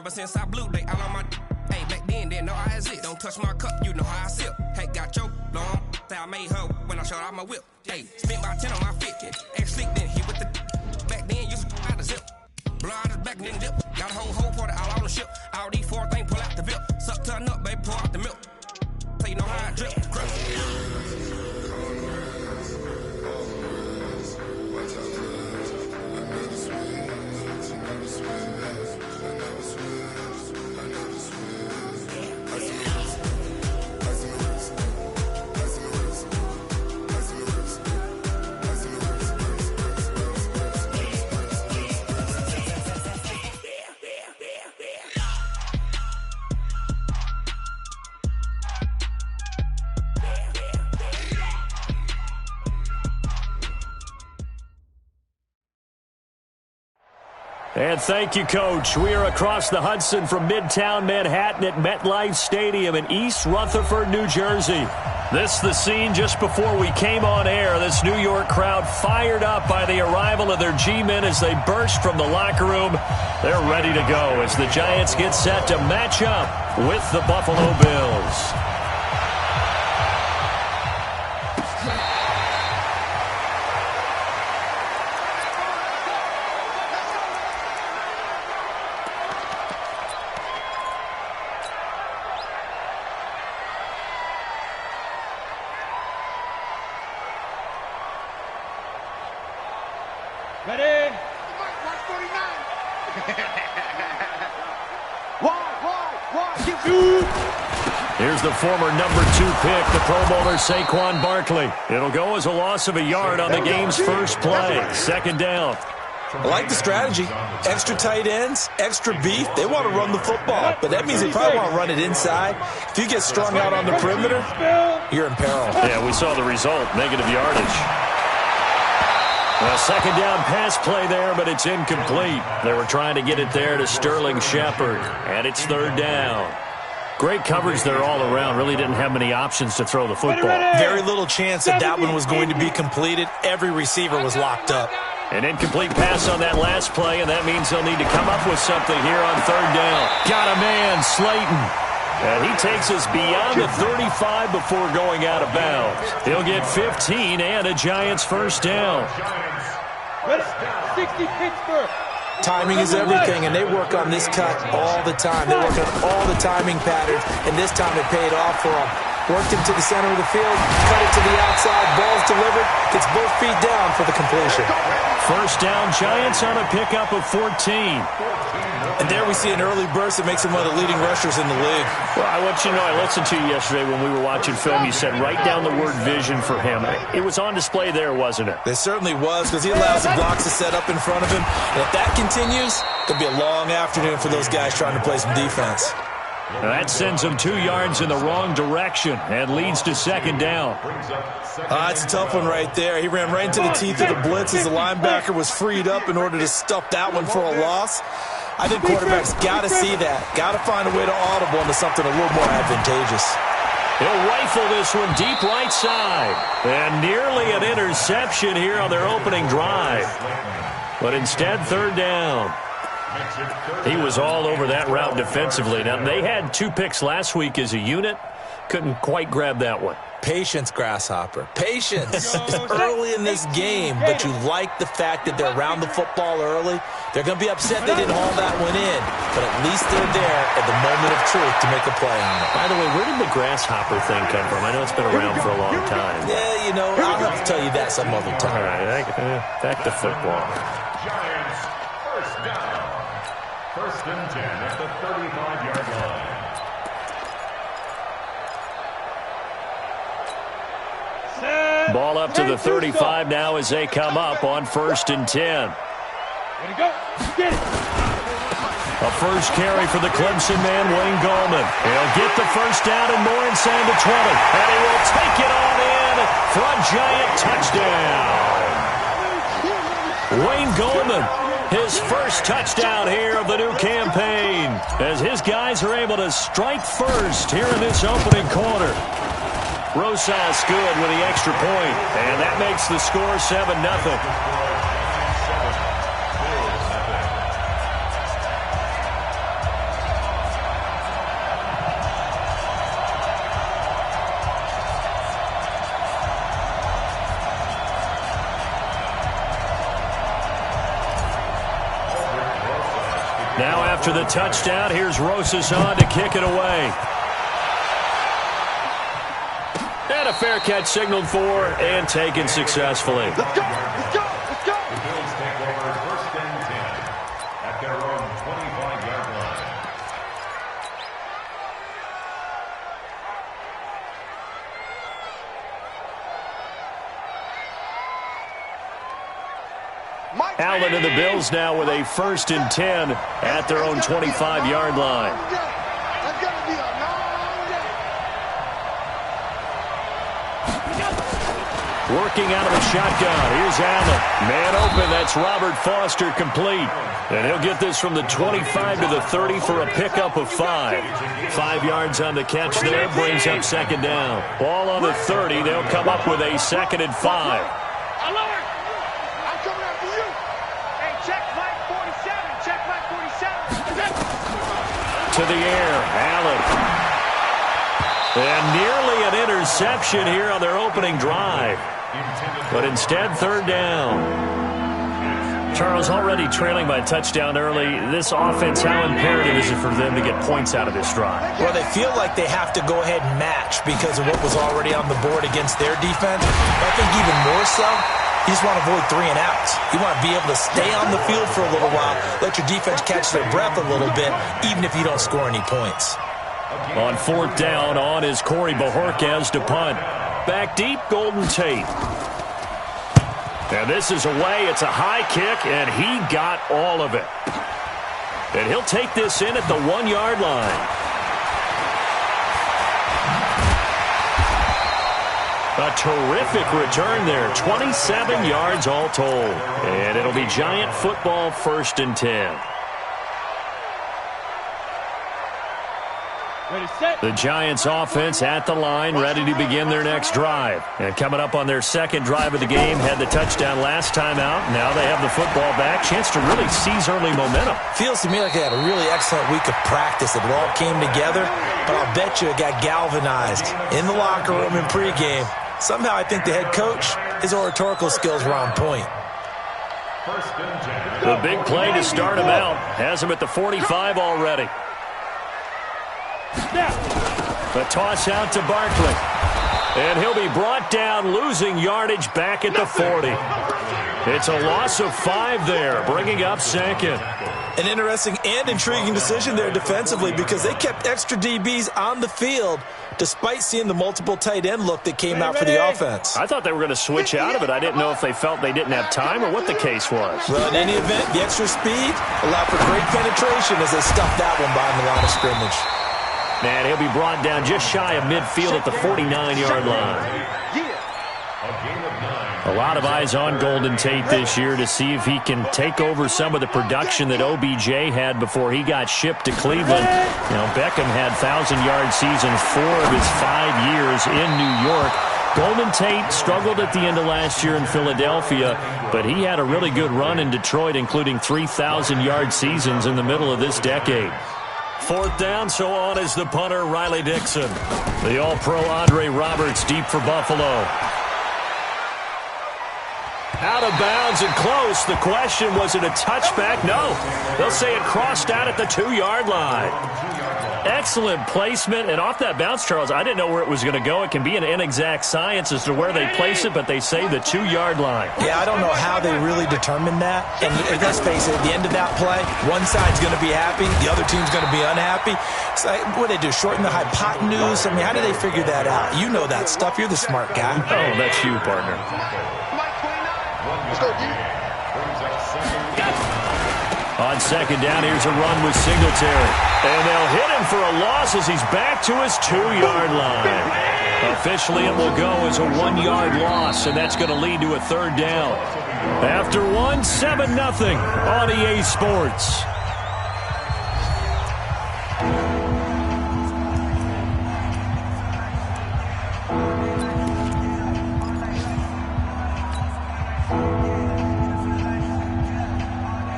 Ever since I blew, they all on my hey, back then, didn't know I exist. Don't touch my cup, you know how I sip. Hey, got your long, say I made her when I showed out my whip. Hey, spent about 10 on my 50. Ex-slick, then hit with the back then, used to out the zip. Blow out his back and then dip. Got a whole party all on the ship. All these four things pull out the VIP. Suck to a nut, baby, pour out the milk. So you know how I drip. And thank you, Coach. We are across the Hudson from Midtown Manhattan at MetLife Stadium in East Rutherford, New Jersey. This the scene just before we came on air. This New York crowd fired up by the arrival of their G-men as they burst from the locker room. They're ready to go as the Giants get set to match up with the Buffalo Bills. Ready? Here's the former number 2 pick, the Pro Bowler Saquon Barkley. It'll go as a loss of a yard on the game's first play. Second down. I like the strategy. Extra tight ends, extra beef. They want to run the football, but that means they probably want to run it inside. If you get strung out on the perimeter, you're in peril. Yeah, we saw the result, negative yardage. A second down pass play there, but it's incomplete. They were trying to get it there to Sterling Shepard, and it's third down. Great coverage there all around. Really didn't have many options to throw the football. Very little chance that one was going to be completed. Every receiver was locked up. An incomplete pass on that last play, and that means they'll need to come up with something here on third down. Got a man, Slayton. And he takes us beyond the 35 before going out of bounds. He'll get 15 and a Giants first down. 60 Pittsburgh. Timing is everything, and they work on this cut all the time. They work on all the timing patterns, and this time it paid off for them. Worked him to the center of the field, cut it to the outside, ball's delivered, gets both feet down for the completion. First down, Giants on a pickup of 14. And there we see an early burst that makes him one of the leading rushers in the league. Well, I want you to know, I listened to you yesterday when we were watching film. You said write down the word vision for him. It was on display there, wasn't it? It certainly was, because he allows the blocks to set up in front of him. And if that continues, it'll be a long afternoon for those guys trying to play some defense. That sends him 2 yards in the wrong direction and leads to second down. It's a tough one right there. He ran right into the teeth of the blitz as the linebacker was freed up in order to stuff that one for a loss. I think quarterbacks got to see that. Got to find a way to audible into something a little more advantageous. He'll rifle this one deep right side. And nearly an interception here on their opening drive. But instead, third down. He was all over that route defensively. Now, they had 2 picks last week as a unit. Couldn't quite grab that one. Patience, Grasshopper. Patience. It's early in this game, but you like the fact that they're around the football early. They're going to be upset they didn't haul that one in, but at least they're there at the moment of truth to make a play on it. By the way, where did the Grasshopper thing come from? I know it's been around for a long time. Yeah, I'll have to tell you that some other time. All right, back to football. Giants, first down. First and 10 at the 35-yard line. Ball up to the 35 now as they come up on first and 10. Ready to go. Get it. A first carry for the Clemson man, Wayne Gallman. He'll get the first down and more inside the 20. And he will take it on in for a Giant touchdown. Wayne Gallman, his first touchdown here of the new campaign, as his guys are able to strike first here in this opening quarter. Rosas good with the extra point, and that makes the score 7-0. Now after the touchdown, here's Rosas on to kick it away. And a fair catch signaled for and taken successfully. Let's go! Let's go! Let's go! The Bills take over 1st and 10 at their own 25-yard line. Allen and the Bills now with a 1st and 10 at their own 25-yard line. Working out of the shotgun. Here's Allen. Man open. That's Robert Foster complete. And he'll get this from the 25 to the 30 for a pickup of 5. 5 yards on the catch there. Brings up 2nd down. Ball on the 30. They'll come up with a 2nd and 5. To the air, Allen. And nearly an interception here on their opening drive. But instead, 3rd down. Charles, already trailing by a touchdown early. This offense, how imperative is it for them to get points out of this drive? Well, they feel like they have to go ahead and match because of what was already on the board against their defense. But I think even more so, you just want to avoid 3 and outs. You want to be able to stay on the field for a little while, let your defense catch their breath a little bit, even if you don't score any points. On 4th down, on is Corey Bojorquez to punt. Back deep, Golden Tate. And this is away. It's a high kick, and he got all of it. And he'll take this in at the 1-yard line. A terrific return there. 27 yards all told. And it'll be Giant football 1st and 10. Ready, set. The Giants offense at the line, ready to begin their next drive. And coming up on their 2nd drive of the game, had the touchdown last time out. Now they have the football back. Chance to really seize early momentum. Feels to me like they had a really excellent week of practice. It all came together, but I'll bet you it got galvanized in the locker room in pregame. Somehow I think the head coach, his oratorical skills were on point. 1st and 10. The big play to start him out. Has him at the 45 already. The toss out to Barkley. And he'll be brought down, losing yardage back at the 40. It's a loss of 5 there, bringing up 2nd. An interesting and intriguing decision there defensively because they kept extra DBs on the field despite seeing the multiple tight end look that came out for the offense. I thought they were going to switch out of it. I didn't know if they felt they didn't have time or what the case was. Well, in any event, the extra speed allowed for great penetration as they stuffed that one behind the line of scrimmage. And he'll be brought down just shy of midfield at the 49-yard line. A lot of eyes on Golden Tate this year to see if he can take over some of the production that OBJ had before he got shipped to Cleveland. You know, Beckham had 1,000-yard seasons 4 of his 5 years in New York. Golden Tate struggled at the end of last year in Philadelphia, but he had a really good run in Detroit, including 3,000-yard seasons in the middle of this decade. 4th down, so on is the punter, Riley Dixon. The All-Pro Andre Roberts deep for Buffalo. Out of bounds and close. The question, was it a touchback? No. They'll say it crossed out at the 2-yard line. Excellent placement. And off that bounce, Charles, I didn't know where it was going to go. It can be an inexact science as to where they place it, but they say the 2-yard line. Yeah, I don't know how they really determined that. And let's face it, at the end of that play, one side's going to be happy, the other team's going to be unhappy. So what do they do, shorten the hypotenuse? I mean, how do they figure that out? You know that stuff. You're the smart guy. Oh, that's you, partner. Let's go, D. On 2nd down, here's a run with Singletary. And they'll hit him for a loss as he's back to his 2-yard line. Officially, it will go as a 1-yard loss, and that's going to lead to a 3rd down. After 1, 7-0 on EA Sports.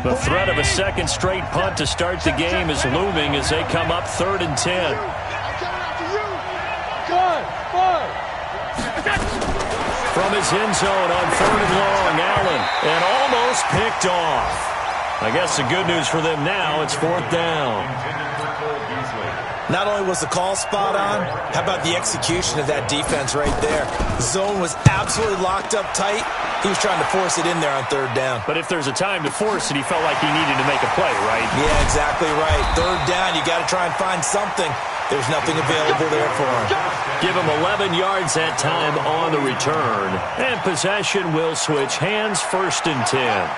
The threat of a second straight punt to start the game is looming as they come up 3rd and 10. From his end zone on 3rd and long, Allen, and almost picked off. I guess the good news for them now, it's 4th down. Not only was the call spot on, how about the execution of that defense right there? The zone was absolutely locked up tight. He was trying to force it in there on 3rd down. But if there's a time to force it, he felt like he needed to make a play, right? Yeah, exactly right. 3rd down, you got to try and find something. There's nothing available there for him. Give him 11 yards that time on the return. And possession will switch hands, 1st and 10.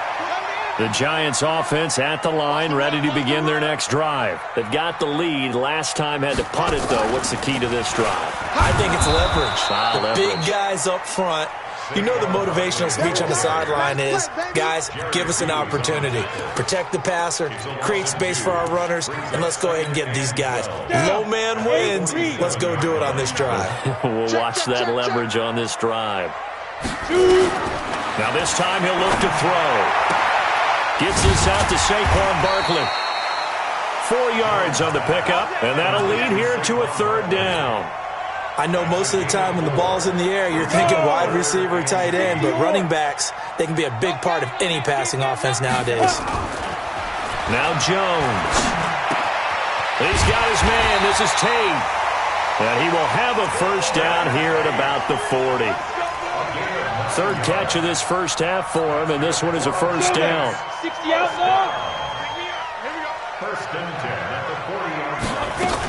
The Giants offense at the line, ready to begin their next drive. They've got the lead. Last time had to punt it, though. What's the key to this drive? I think it's leverage. Leverage. Big guys up front. You know the motivational speech on the sideline is, guys, give us an opportunity. Protect the passer, create space for our runners, and let's go ahead and get these guys. Low man wins. Let's go do it on this drive. We'll watch that leverage on this drive. Now this time he'll look to throw. Gets this out to Saquon Barkley. 4 yards on the pickup, and that'll lead here to a 3rd down. I know most of the time when the ball's in the air, you're thinking wide receiver, tight end, but running backs, they can be a big part of any passing offense nowadays. Now Jones. He's got his man. This is Tate. And he will have a 1st down here at about the 40. 3rd catch of this first half for him, and this one is a 1st down. 60 out long. 1st and 10 at the 40-yard line.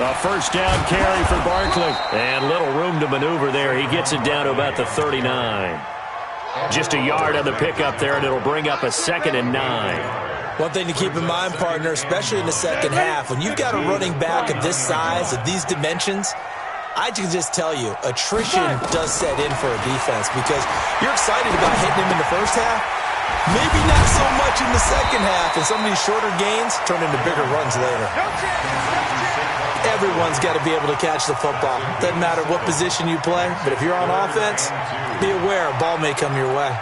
A 1st down carry for Barkley. And little room to maneuver there. He gets it down to about the 39. Just a yard on the pickup there, and it'll bring up a 2nd and 9. One thing to keep in mind, partner, especially in the second half, when you've got a running back of this size, of these dimensions, I can just tell you, attrition does set in for a defense because you're excited about hitting him in the first half. Maybe not so much in the second half, and some of these shorter gains turn into bigger runs later. Everyone's got to be able to catch the football. Doesn't matter what position you play, but if you're on offense, be aware a ball may come your way.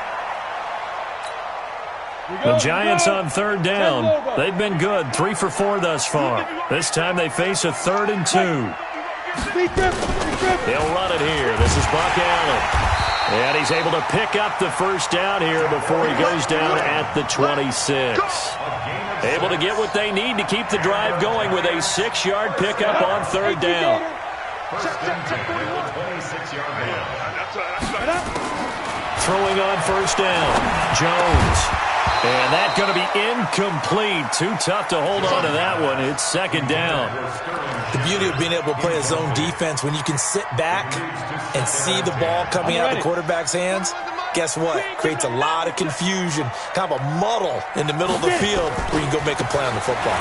The Giants on 3rd down. They've been good, 3 for 4 thus far. This time they face a 3rd and 2. They'll run it here. This is Buck Allen. And he's able to pick up the 1st down here before he goes down at the 26. Able to get what they need to keep the drive going with a 6-yard pickup on 3rd down. 1st and 10 at the 26-yard line. Throwing on 1st down. Jones. And that's going to be incomplete. Too tough to hold on to that one. It's 2nd down. The beauty of being able to play a zone defense when you can sit back and see the ball coming out of the quarterback's hands, guess what? Creates a lot of confusion, kind of a muddle in the middle of the field where you can go make a play on the football.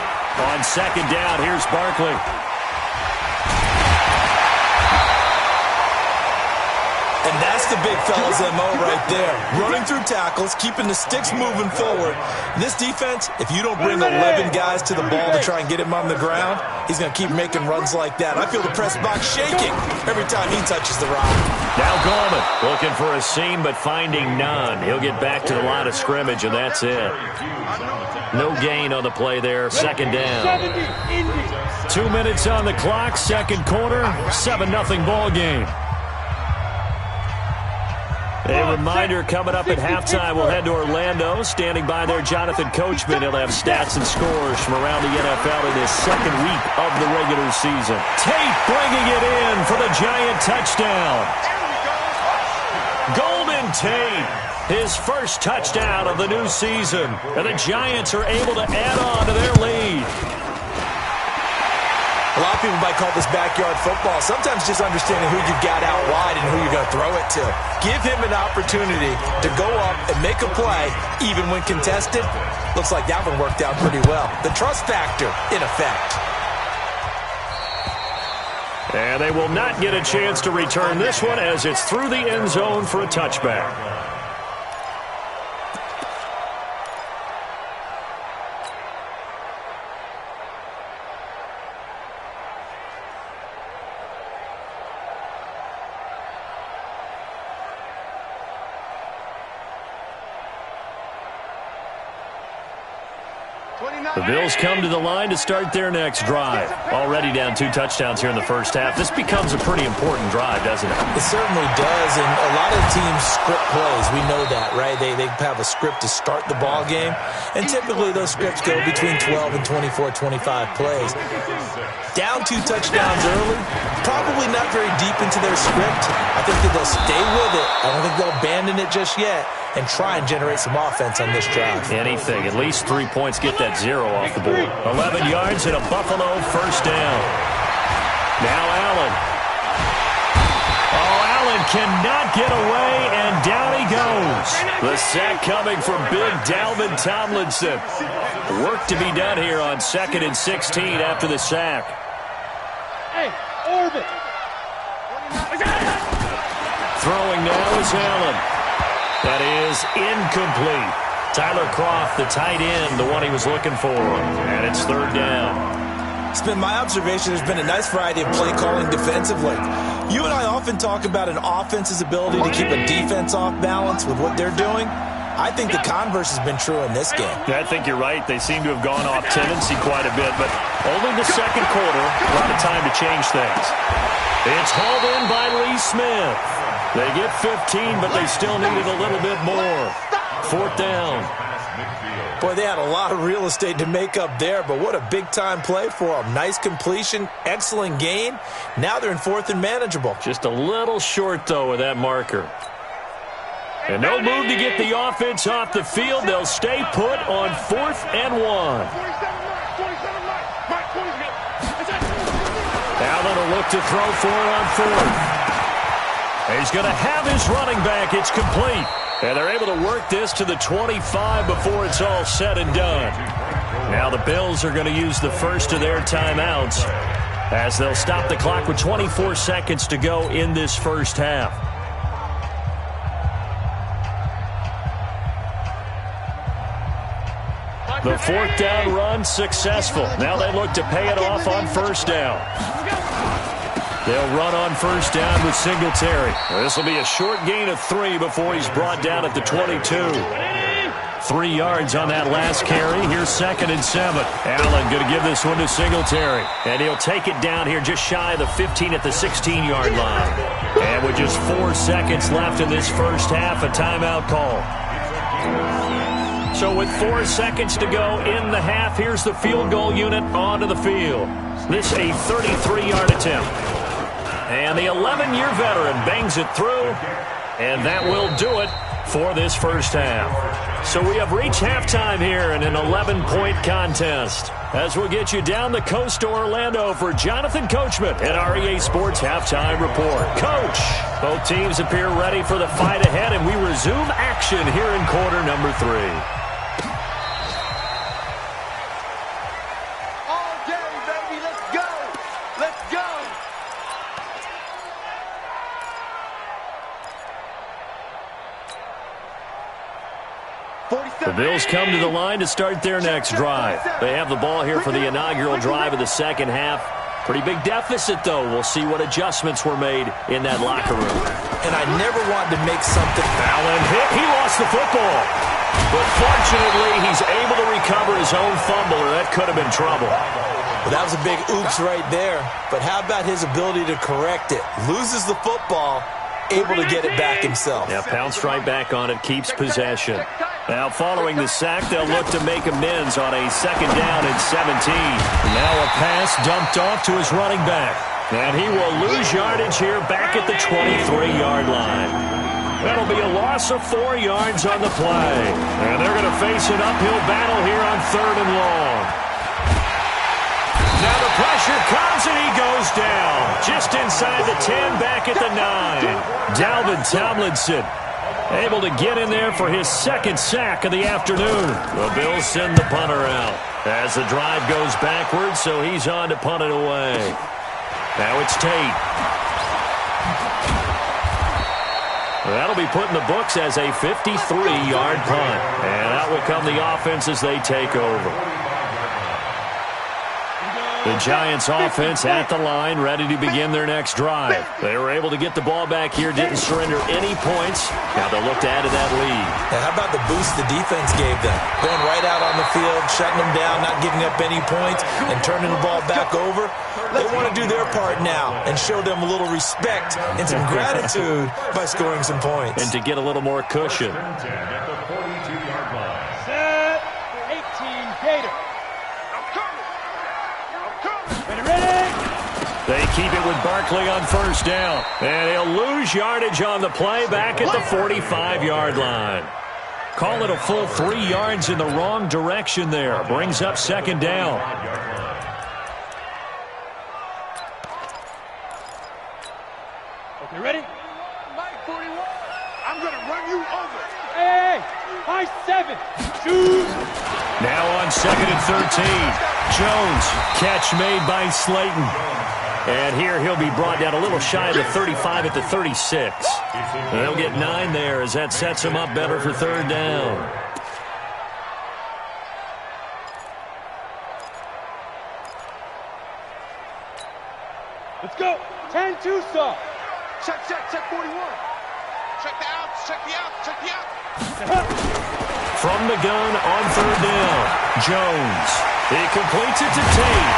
On 2nd down, here's Barkley. And that's the big fella's MO right there. Running through tackles, keeping the sticks moving forward. This defense, if you don't bring 11 guys to the ball to try and get him on the ground, he's going to keep making runs like that. I feel the press box shaking every time he touches the rock. Now Gallman looking for a seam but finding none. He'll get back to the line of scrimmage, and that's it. No gain on the play there. 2nd down. 2 minutes on the clock. 2nd quarter. 7-0 ball game. A reminder coming up at halftime, we'll head to Orlando. Standing by there, Jonathan Coachman. He'll have stats and scores from around the NFL in his 2nd week of the regular season. Tate bringing it in for the Giant touchdown. Golden Tate, his 1st touchdown of the new season. And the Giants are able to add on to their lead. A lot of people might call this backyard football. Sometimes just understanding who you've got out wide and who you're going to throw it to. Give him an opportunity to go up and make a play, even when contested. Looks like that one worked out pretty well. The trust factor, in effect. And they will not get a chance to return this one as it's through the end zone for a touchback. The Bills come to the line to start their next drive. Already down 2 touchdowns here in the first half. This becomes a pretty important drive, doesn't it? It certainly does, and a lot of teams script plays. We know that, right? They have a script to start the ball game, and typically those scripts go between 12 and 24, 25 plays. Down 2 touchdowns early, probably not very deep into their script. I think that they'll stay with it. I don't think they'll abandon it just yet and try and generate some offense on this drive. Anything. At least 3 points get that 0 off the board. 11 yards and a Buffalo first down. Now Allen. Oh, Allen cannot get away, and down he goes. The sack coming from big Dalvin Tomlinson. Work to be done here on 2nd and 16 after the sack. Hey, orbit. Throwing now is Allen. That is incomplete. Tyler Kroft, the tight end, the one he was looking for. And it's 3rd down. It's been my observation there's been a nice variety of play calling defensively. You and I often talk about an offense's ability to keep a defense off balance with what they're doing. I think the converse has been true in this game. I think you're right. They seem to have gone off tendency quite a bit, but only the second quarter, a lot of time to change things. It's hauled in by Lee Smith. They get 15, but they still needed a little bit more. 4th down. Boy, they had a lot of real estate to make up there, but what a big-time play for them. Nice completion, excellent gain. Now they're in 4th and manageable. Just a little short, though, with that marker. And no move to get the offense off the field. They'll stay put on 4th and 1. Allen will look to throw for it on 4th. He's going to have his running back. It's complete. And they're able to work this to the 25 before it's all said and done. Now the Bills are going to use the first of their timeouts as they'll stop the clock with 24 seconds to go in this first half. The 4th down run successful. Now they look to pay it off on 1st down. They'll run on 1st down with Singletary. This will be a short gain of 3 before he's brought down at the 22. 3 yards on that last carry. Here's 2nd and 7. Allen going to give this one to Singletary. And he'll take it down here just shy of the 15 at the 16-yard line. And with just 4 seconds left in this first half, a timeout call. So with 4 seconds to go in the half, here's the field goal unit onto the field. This a 33-yard attempt. And the 11-year veteran bangs it through, and that will do it for this first half. So we have reached halftime here in an 11-point contest. As we'll get you down the coast to Orlando for Jonathan Coachman at our EA Sports Halftime Report. Coach, both teams appear ready for the fight ahead, and we resume action here in quarter number 3. The Bills come to the line to start their next drive. They have the ball here for the inaugural drive of the second half. Pretty big deficit, though. We'll see what adjustments were made in that locker room. And I never wanted to make something. Allen hit. He lost the football. But fortunately, he's able to recover his own fumble, or that could have been trouble. Well, that was a big oops right there. But how about his ability to correct it? Loses the football, able to get it back himself. Yeah, pounced right back on it, keeps possession. Now, following the sack, they'll look to make amends on a 2nd down and 17. Now a pass dumped off to his running back. And he will lose yardage here back at the 23-yard line. That'll be a loss of 4 yards on the play. And they're going to face an uphill battle here on 3rd and long. Now the pressure comes and he goes down. Just inside the 10, back at the 9. Dalvin Tomlinson able to get in there for his 2nd sack of the afternoon. The Bills send the punter out as the drive goes backwards, so he's on to punt it away. Now it's Tate. That'll be put in the books as a 53-yard punt. And out will come the offense as they take over. The Giants offense at the line, ready to begin their next drive. They were able to get the ball back here, didn't surrender any points. Now they'll look to add to that lead. And how about the boost the defense gave them? Going right out on the field, shutting them down, not giving up any points, and turning the ball back over. They want to do their part now and show them a little respect and some gratitude by scoring some points. And to get a little more cushion. Set. 18 Gator. Ready. They keep it with Barkley on first down. And he'll lose yardage on the play back at the 45-yard line. Call it a full 3 yards in the wrong direction there. Brings up second down. Okay, ready? Mike 41, I'm going to run you over. Hey, high 7. Choose. Now on 2nd and 13. Jones, catch made by Slayton. And here he'll be brought down a little shy of the 35 at the 36. And they'll get 9 there as that sets him up better for third down. Let's go. 10-2 saw. Check 41. Check the out, check the out, check the out. From the gun on third down, Jones. He completes it to Tate.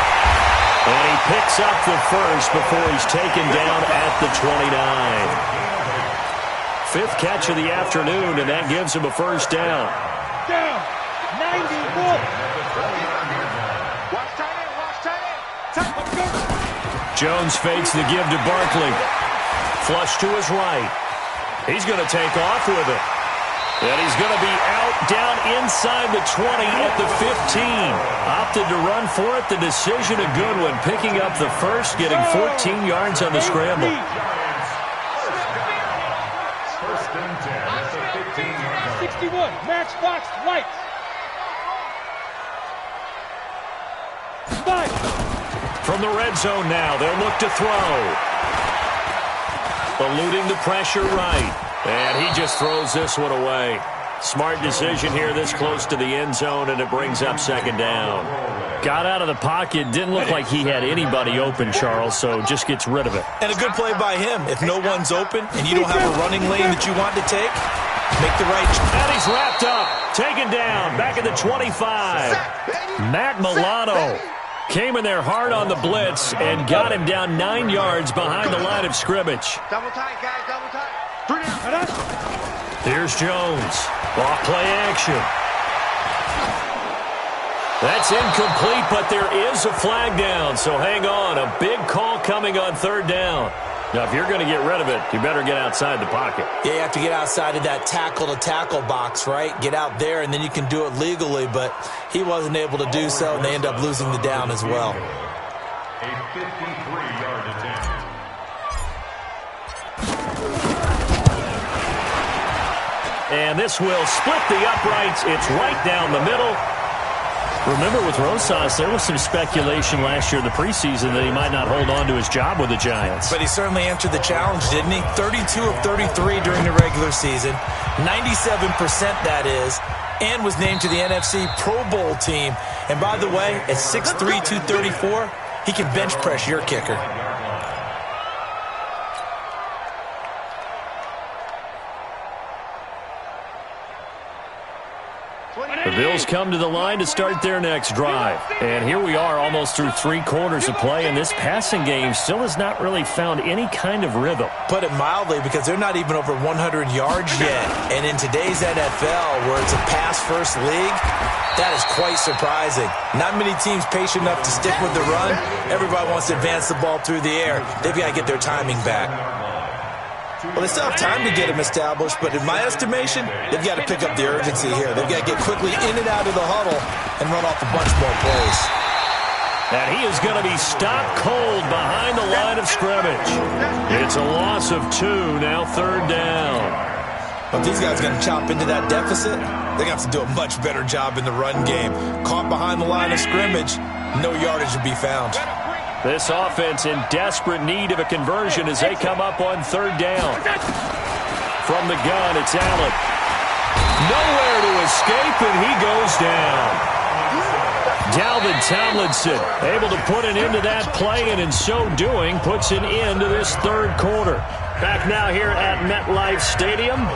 And he picks up the first before he's taken down at the 29. 5th catch of the afternoon, and that gives him a first down. Down. 91. Watch tight end, watch tight end. Let's go. Jones fakes the give to Barkley. Flush to his right. He's going to take off with it. And he's going to be out down inside the 20 at the 15. Opted to run for it. The decision a good one. Picking up the first, getting 14 yards on the scramble. First and 10 at the 15-yard line. 61. Matchbox lights. 5. From the red zone now, they'll look to throw. Eluding the pressure right. And he just throws this one away. Smart decision here this close to the end zone, and it brings up second down. Got out of the pocket. Didn't look like he had anybody open, Charles, so just gets rid of it. And a good play by him. If no one's open and you don't have a running lane that you want to take, make the right choice. And he's wrapped up. Taken down. Back at the 25. Matt Milano came in there hard on the blitz and got him down 9 yards behind the line of scrimmage. Double tight, guys, double tight. 3 down. Here's Jones. Off play action. That's incomplete, but there is a flag down, so hang on. A big call coming on third down. Now, if you're going to get rid of it, you better get outside the pocket. Yeah, you have to get outside of that tackle-to-tackle box, right? Get out there, and then you can do it legally, but he wasn't able to do so, and they end up losing the down as well. A 53-yard attempt. And this will split the uprights. It's right down the middle. Remember, with Rosas, there was some speculation last year in the preseason that he might not hold on to his job with the Giants. But he certainly answered the challenge, didn't he? 32 of 33 during the regular season, 97% that is, and was named to the NFC Pro Bowl team. And by the way, at 6'3", 234, he can bench press your kicker. The Bills come to the line to start their next drive. And here we are almost through 3 quarters of play, and this passing game still has not really found any kind of rhythm. Put it mildly, because they're not even over 100 yards yet. And in today's NFL, where it's a pass-first league, that is quite surprising. Not many teams patient enough to stick with the run. Everybody wants to advance the ball through the air. They've got to get their timing back. Well, they still have time to get them established, but in my estimation, they've got to pick up the urgency here. They've got to get quickly in and out of the huddle and run off a bunch more plays. And he is going to be stopped cold behind the line of scrimmage. It's a loss of 2, now third down. If these guys are going to chop into that deficit, they're going to have to do a much better job in the run game. Caught behind the line of scrimmage, no yardage to be found. This offense in desperate need of a conversion as they come up on third down. From the gun, it's Allen. Nowhere to escape, and he goes down. Dalvin Tomlinson able to put an end to that play, and in so doing puts an end to this third quarter. Back now here at MetLife Stadium.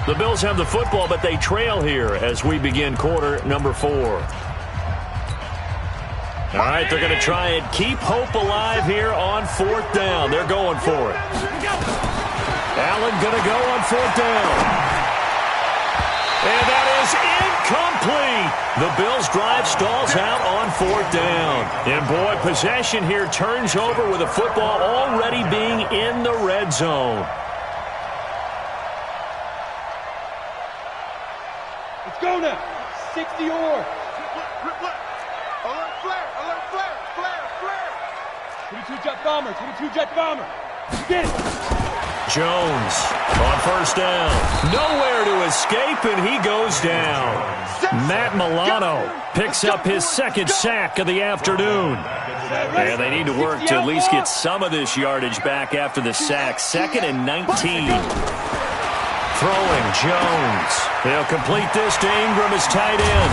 The Bills have the football, but they trail here as we begin quarter number 4. All right, they're going to try and keep hope alive here on 4th down. They're going for it. Allen going to go on 4th down. And that is incomplete. The Bills' drive stalls out on 4th down. And, boy, possession here turns over with the football already being in the red zone. Let's go now. 60 or. Alert flare. 22 jet bomber. 22 jet bomber. Get it. Jones on 1st down. Nowhere to escape, and he goes down. Matt Milano picks up his 2nd sack of the afternoon. And they need to work to at least get some of this yardage back after the sack. 2nd and 19. Throwing Jones. He'll complete this to Ingram, his tight end.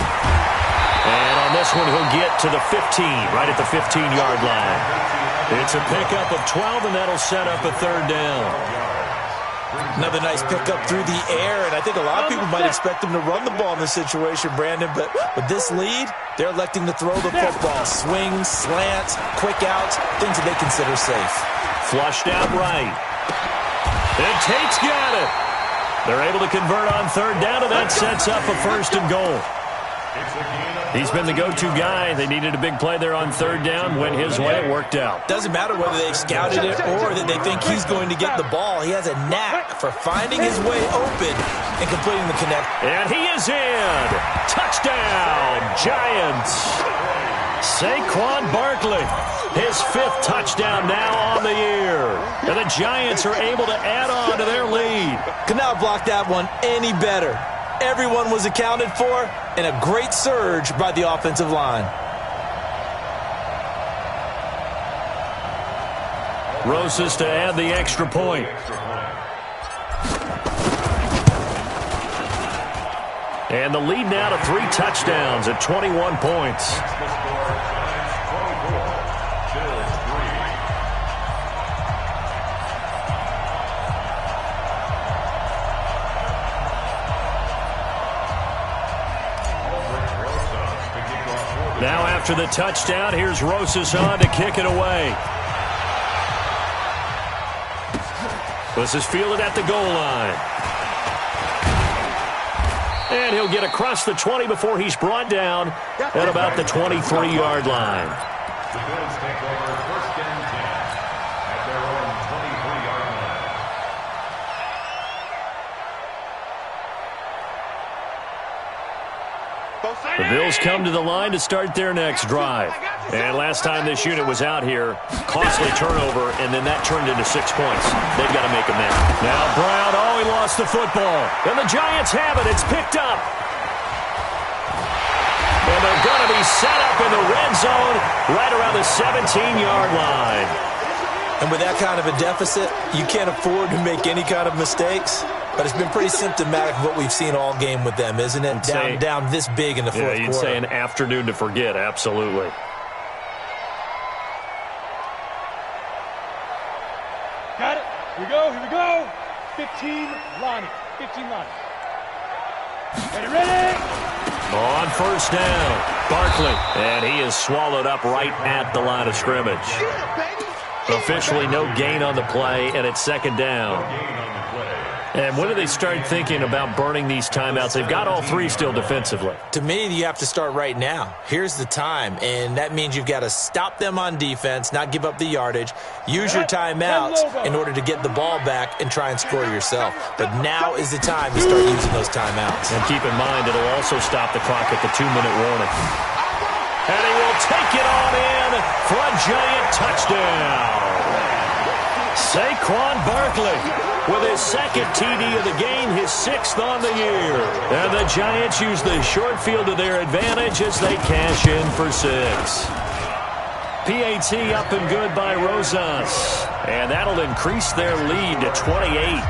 And on this one, he'll get to the 15, right at the 15-yard line. It's a pickup of 12, and that'll set up a 3rd down. Another nice pickup through the air, and I think a lot of people might expect them to run the ball in this situation, Brandon, but with this lead, they're electing to throw the football. Swings, slants, quick outs, things that they consider safe. Flushed out right. And Tate's got it. They're able to convert on 3rd down, and that sets up a 1st and goal. He's been the go-to guy. They needed a big play there on 3rd down. Went his way. It worked out. Doesn't matter whether they've scouted it or that they think he's going to get the ball. He has a knack for finding his way open and completing the connect. And he is in. Touchdown, Giants. Saquon Barkley, his 5th touchdown now on the year. And the Giants are able to add on to their lead. Could not block that one any better. Everyone was accounted for, and a great surge by the offensive line. Rosas to add the extra point. And the lead now to 3 touchdowns at 21 points. Now after the touchdown, here's Rosas on to kick it away. This is fielded at the goal line. And he'll get across the 20 before he's brought down at about the 23-yard line. The Bills take over 1st and 10 at their own 23-yard line. The Bills come to the line to start their next drive. And last time this unit was out here, costly turnover, and then that turned into 6 points. They've got to make amends. Now Brown, he lost the football. And the Giants have it. It's picked up. And they're going to be set up in the red zone right around the 17-yard line. And with that kind of a deficit, you can't afford to make any kind of mistakes. But it's been pretty symptomatic of what we've seen all game with them, isn't it? Down this big in the fourth quarter. You'd say an afternoon to forget, absolutely. Got it. Here we go. 15 Lonnie. Ready? On 1st down, Barkley. And he is swallowed up right at the line of scrimmage. Officially no gain on the play, and it's 2nd down. And when do they start thinking about burning these timeouts? They've got all 3 still defensively. To me, you have to start right now. Here's the time, and that means you've got to stop them on defense, not give up the yardage, use your timeouts in order to get the ball back and try and score yourself. But now is the time to start using those timeouts. And keep in mind, it'll also stop the clock at the 2-minute warning. And he will take it on in for a Giant touchdown. Saquon Barkley with his 2nd TD of the game, his 6th on the year. And the Giants use the short field to their advantage as they cash in for 6. PAT up and good by Rosas. And that'll increase their lead to 28.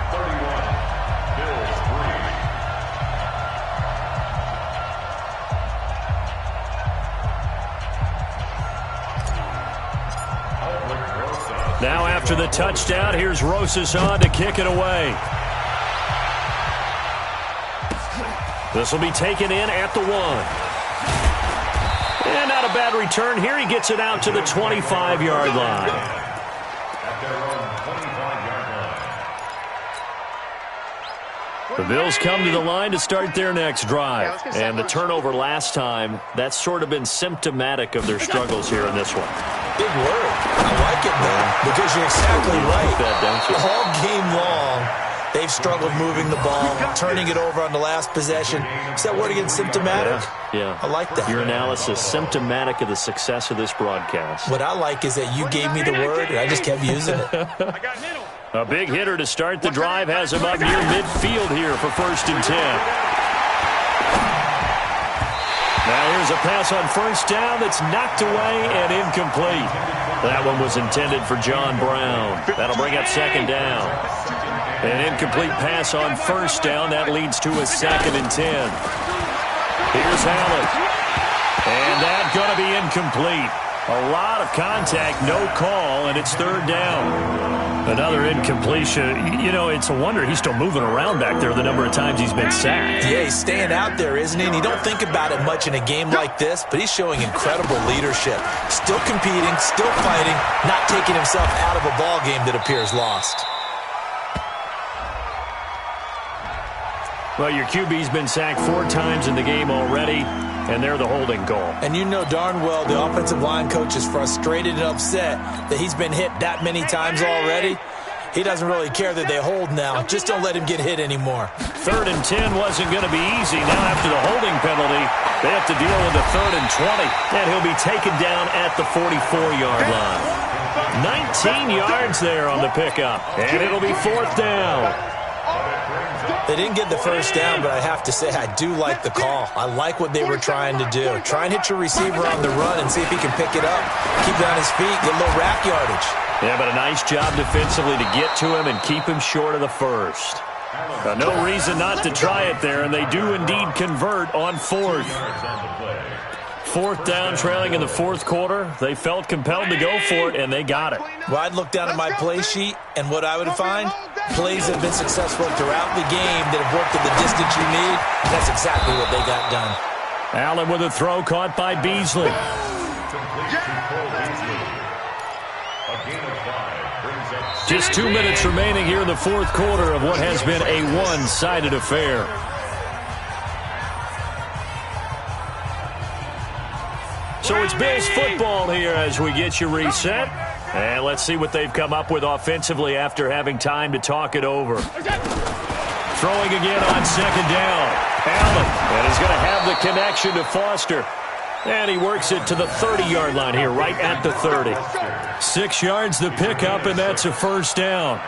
Now after the touchdown, here's Rosas on to kick it away. This will be taken in at the 1. And not a bad return here. He gets it out to the 25-yard line. At their own 25-yard line. The Bills come to the line to start their next drive. And the turnover last time, that's sort of been symptomatic of their struggles here in this one. Big word. I like it, though, because you're exactly right. Like that, don't you? All game long, they've struggled moving the ball, turning it over on the last possession. Is that word again, symptomatic? Yeah. I like that. Your analysis, symptomatic of the success of this broadcast. What I like is that you gave me the word, and I just kept using it. A big hitter to start the drive has him up near midfield here for 1st and 10. Now here's a pass on 1st down that's knocked away and incomplete. That one was intended for John Brown. That'll bring up 2nd down. An incomplete pass on 1st down. That leads to a 2nd and 10. Here's Allen. And that's going to be incomplete. A lot of contact, no call, and it's 3rd down. Another incompletion. You know, it's a wonder he's still moving around back there the number of times he's been sacked. Yeah, he's staying out there, isn't he? And you don't think about it much in a game like this, but he's showing incredible leadership. Still competing, still fighting, not taking himself out of a ball game that appears lost. Well, your QB's been sacked 4 times in the game already, and they're the holding goal. And you know darn well the offensive line coach is frustrated and upset that he's been hit that many times already. He doesn't really care that they hold now. Just don't let him get hit anymore. 3rd and 10 wasn't going to be easy. Now after the holding penalty, they have to deal with the 3rd and 20. And he'll be taken down at the 44-yard line. 19 yards there on the pickup. And it'll be 4th down. They didn't get the 1st down, but I have to say I do like the call. I like what they were trying to do. Try and hit your receiver on the run and see if he can pick it up. Keep it on his feet, get a little rack yardage. Yeah, but a nice job defensively to get to him and keep him short of the 1st. No reason not to try it there, and they do indeed convert on 4th. 4th down, trailing in the 4th quarter. They felt compelled to go for it, and they got it. Well, I'd look down at my play sheet, and what I would find, plays that have been successful throughout the game that have worked at the distance you need. That's exactly what they got done. Allen with a throw caught by Beasley. Just 2 minutes remaining here in the 4th quarter of what has been a one-sided affair. So it's Bills football here as we get you reset. And let's see what they've come up with offensively after having time to talk it over. Throwing again on 2nd down. Allen, and he's going to have the connection to Foster. And he works it to the 30-yard line here, right at the 30. 6 yards the pickup, and that's a 1st down.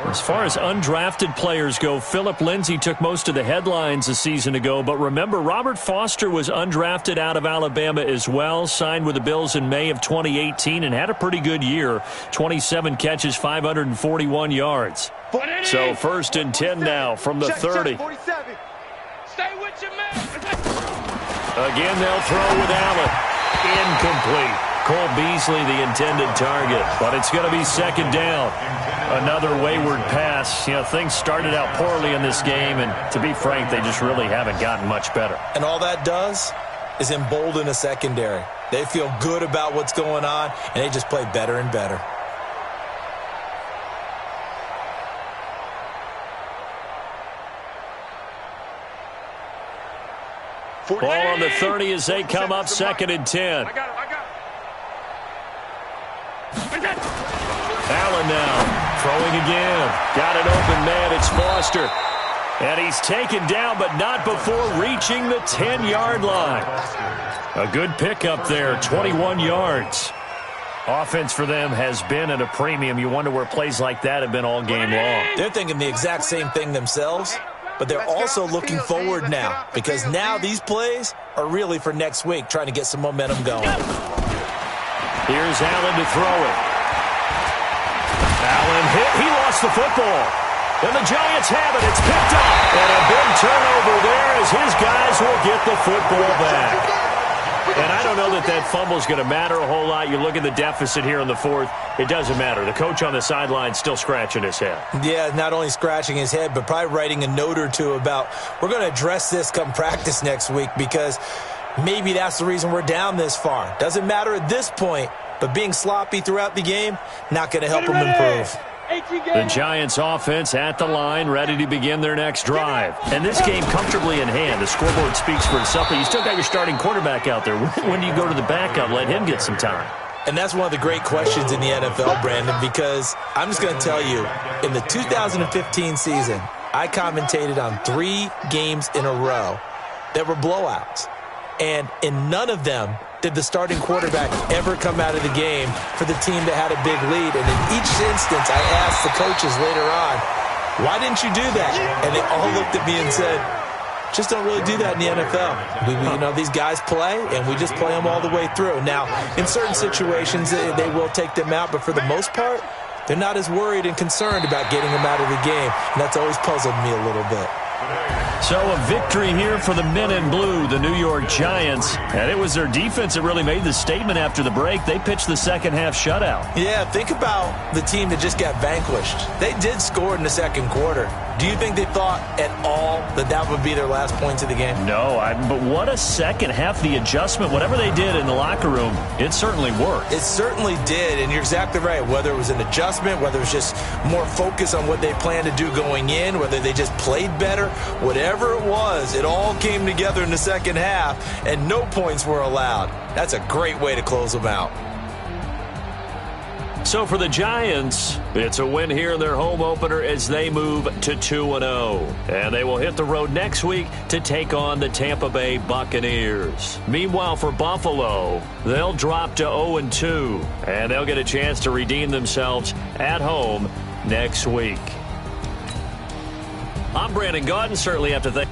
As far as undrafted players go, Philip Lindsay took most of the headlines a season ago. But remember, Robert Foster was undrafted out of Alabama as well, signed with the Bills in May of 2018, and had a pretty good year. 27 catches, 541 yards. So 1st and 10 now from the 30. Stay with your man. Again, they'll throw with Allen. Incomplete. Cole Beasley, the intended target. But it's going to be 2nd down. Another wayward pass. You know, things started out poorly in this game, and to be frank, they just really haven't gotten much better. And all that does is embolden a secondary. They feel good about what's going on, and they just play better and better. Ball on the 30 as they come up 2nd and 10. I got it. Allen now throwing again. Got an open man. It's Foster. And he's taken down, but not before reaching the 10-yard line. A good pickup there, 21 yards. Offense for them has been at a premium. You wonder where plays like that have been all game long. They're thinking the exact same thing themselves, but they're also looking forward now, because now these plays are really for next week, trying to get some momentum going. Here's Allen to throw it. Allen hit. He lost the football. And the Giants have it. It's picked up. And a big turnover there as his guys will get the football back. And I don't know that fumble is going to matter a whole lot. You look at the deficit here in the fourth, it doesn't matter. The coach on the sideline still scratching his head. Yeah, not only scratching his head, but probably writing a note or two about, we're going to address this come practice next week, because maybe that's the reason we're down this far. Doesn't matter at this point, but being sloppy throughout the game, not going to help them improve. The Giants offense at the line, ready to begin their next drive. And this game comfortably in hand. The scoreboard speaks for itself, but you still got your starting quarterback out there. When do you go to the backup? Let him get some time. And that's one of the great questions in the NFL, Brandon, because I'm just going to tell you, in the 2015 season, I commentated on 3 games in a row that were blowouts. And in none of them did the starting quarterback ever come out of the game for the team that had a big lead. And in each instance, I asked the coaches later on, why didn't you do that? And they all looked at me and said, just don't really do that in the NFL. These guys play, and we just play them all the way through. Now, in certain situations, they will take them out, but for the most part, they're not as worried and concerned about getting them out of the game. And that's always puzzled me a little bit. So a victory here for the men in blue, the New York Giants. And it was their defense that really made the statement after the break. They pitched the second half shutout. Yeah, think about the team that just got vanquished. They did score in the second quarter. Do you think they thought at all that would be their last points of the game? No, but what a second half. The adjustment, whatever they did in the locker room, it certainly worked. It certainly did, and you're exactly right. Whether it was an adjustment, whether it was just more focus on what they planned to do going in, whether they just played better, whatever it was, it all came together in the second half, and no points were allowed. That's a great way to close them out. So for the Giants, it's a win here in their home opener as they move to 2-0. And they will hit the road next week to take on the Tampa Bay Buccaneers. Meanwhile, for Buffalo, they'll drop to 0-2. And they'll get a chance to redeem themselves at home next week. I'm Brandon Gaudin. Certainly have to thank